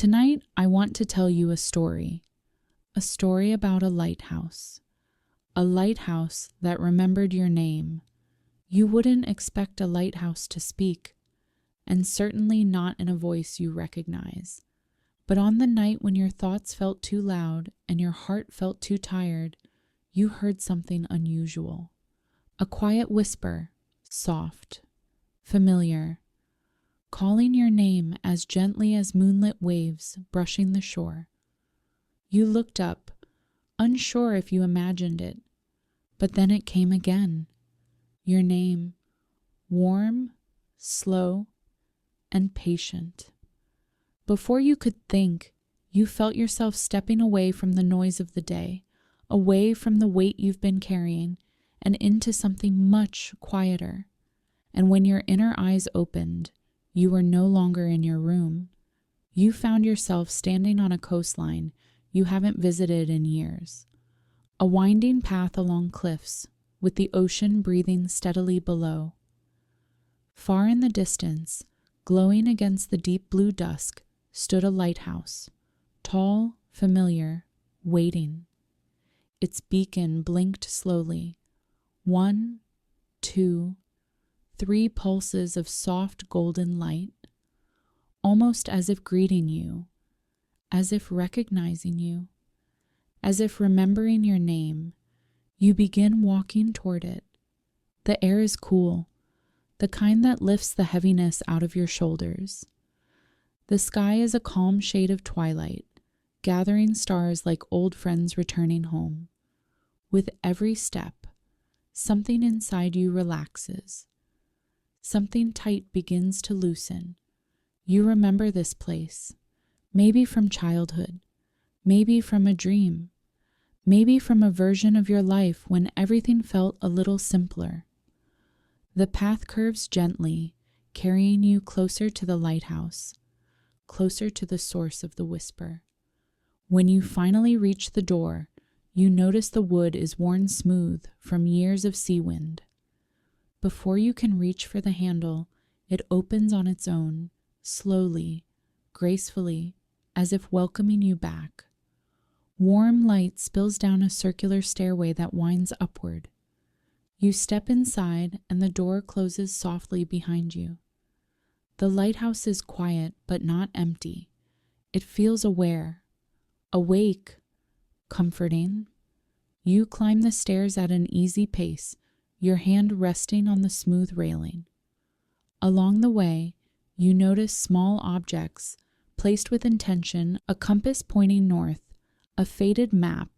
Tonight, I want to tell you a story about a lighthouse that remembered your name. You wouldn't expect a lighthouse to speak, and certainly not in a voice you recognize. But on the night when your thoughts felt too loud and your heart felt too tired, you heard something unusual. A quiet whisper, soft, familiar, calling your name as gently as moonlit waves brushing the shore. You looked up, unsure if you imagined it, but then it came again. Your name, warm, slow, and patient. Before you could think, you felt yourself stepping away from the noise of the day, away from the weight you've been carrying, and into something much quieter. And when your inner eyes opened, you were no longer in your room. You found yourself standing on a coastline you haven't visited in years. A winding path along cliffs, with the ocean breathing steadily below. Far in the distance, glowing against the deep blue dusk, stood a lighthouse, tall, familiar, waiting. Its beacon blinked slowly. 1, 2, 3 pulses of soft golden light, almost as if greeting you, as if recognizing you, as if remembering your name. You begin walking toward it. The air is cool, the kind that lifts the heaviness out of your shoulders. The sky is a calm shade of twilight, gathering stars like old friends returning home. With every step, something inside you relaxes. Something tight begins to loosen. You remember this place, maybe from childhood, maybe from a dream, maybe from a version of your life when everything felt a little simpler. The path curves gently, carrying you closer to the lighthouse, closer to the source of the whisper. When you finally reach the door, you notice the wood is worn smooth from years of sea wind. Before you can reach for the handle, it opens on its own, slowly, gracefully, as if welcoming you back. Warm light spills down a circular stairway that winds upward. You step inside and the door closes softly behind you. The lighthouse is quiet but not empty. It feels aware, awake, comforting. You climb the stairs at an easy pace, your hand resting on the smooth railing. Along the way, you notice small objects placed with intention, a compass pointing north, a faded map,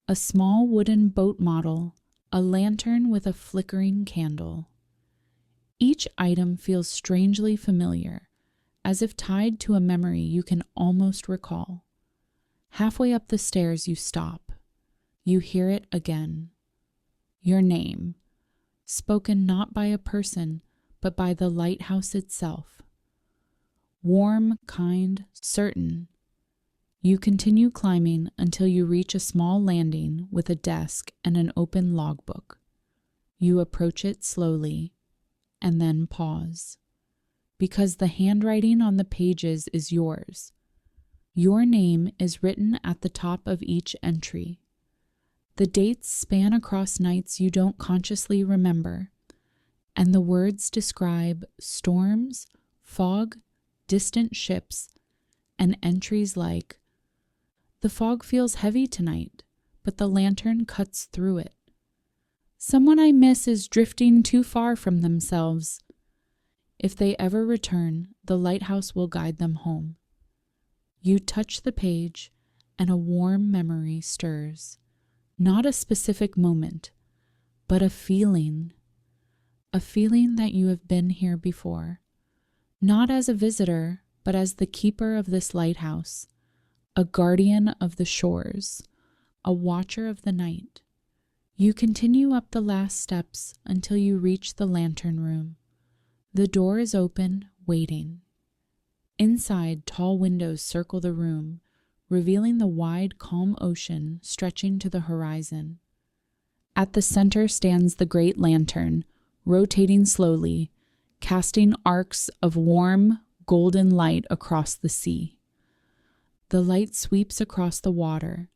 a small wooden boat model, a lantern with a flickering candle. Each item feels strangely familiar, as if tied to a memory you can almost recall. Halfway up the stairs, you stop. You hear it again. Your name, spoken not by a person, but by the lighthouse itself. Warm, kind, certain. You continue climbing until you reach a small landing with a desk and an open logbook. You approach it slowly, and then pause, because the handwriting on the pages is yours. Your name is written at the top of each entry. The dates span across nights you don't consciously remember, and the words describe storms, fog, distant ships, and entries like, "The fog feels heavy tonight, but the lantern cuts through it. Someone I miss is drifting too far from themselves. If they ever return, the lighthouse will guide them home." You touch the page, and a warm memory stirs. Not a specific moment, but a feeling that you have been here before. Not as a visitor, but as the keeper of this lighthouse, a guardian of the shores, a watcher of the night. You continue up the last steps until you reach the lantern room. The door is open, waiting. Inside, tall windows circle the room, revealing the wide, calm ocean stretching to the horizon. At the center stands the great lantern, rotating slowly, casting arcs of warm, golden light across the sea. The light sweeps across the water,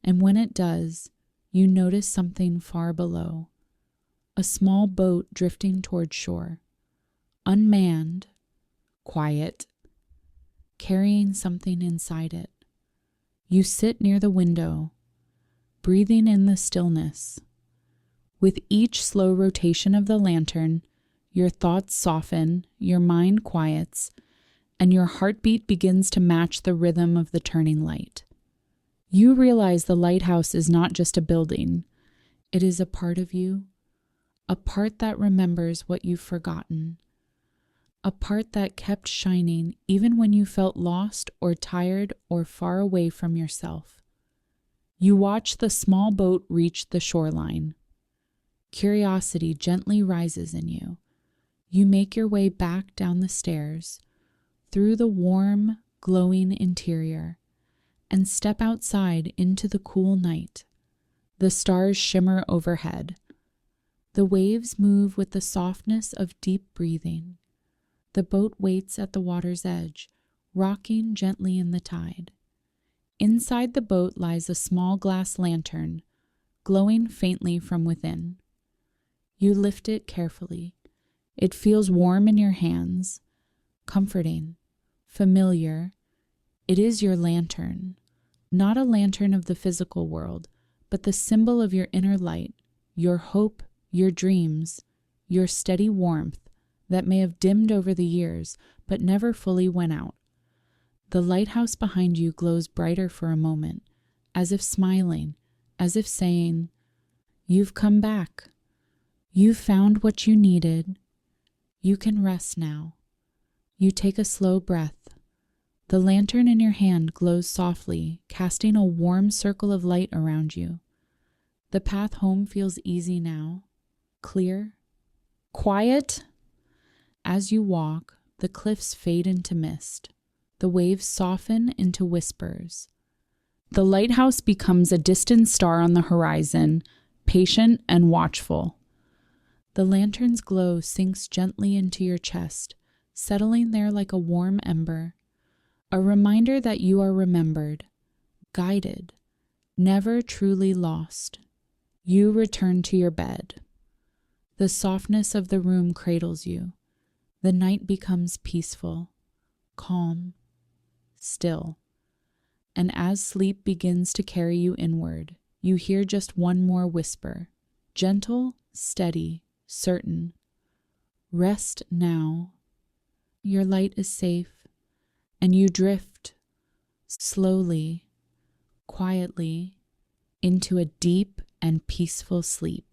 and when it does, you notice something far below. A small boat drifting toward shore, unmanned, quiet, carrying something inside it. You sit near the window, breathing in the stillness. With each slow rotation of the lantern, your thoughts soften, your mind quiets, and your heartbeat begins to match the rhythm of the turning light. You realize the lighthouse is not just a building. It is a part of you, a part that remembers what you've forgotten, a part that kept shining even when you felt lost or tired or far away from yourself. You watch the small boat reach the shoreline. Curiosity gently rises in you. You make your way back down the stairs, through the warm, glowing interior, and step outside into the cool night. The stars shimmer overhead. The waves move with the softness of deep breathing. The boat waits at the water's edge, rocking gently in the tide. Inside the boat lies a small glass lantern, glowing faintly from within. You lift it carefully. It feels warm in your hands, comforting, familiar. It is your lantern, not a lantern of the physical world, but the symbol of your inner light, your hope, your dreams, your steady warmth that may have dimmed over the years, but never fully went out. The lighthouse behind you glows brighter for a moment, as if smiling, as if saying, "You've come back. You've found what you needed. You can rest now." You take a slow breath. The lantern in your hand glows softly, casting a warm circle of light around you. The path home feels easy now, clear, quiet. As you walk, the cliffs fade into mist. The waves soften into whispers. The lighthouse becomes a distant star on the horizon, patient and watchful. The lantern's glow sinks gently into your chest, settling there like a warm ember, a reminder that you are remembered, guided, never truly lost. You return to your bed. The softness of the room cradles you. The night becomes peaceful, calm, still. And as sleep begins to carry you inward, you hear just one more whisper, gentle, steady, certain. Rest now. Your light is safe, and you drift slowly, quietly, into a deep and peaceful sleep.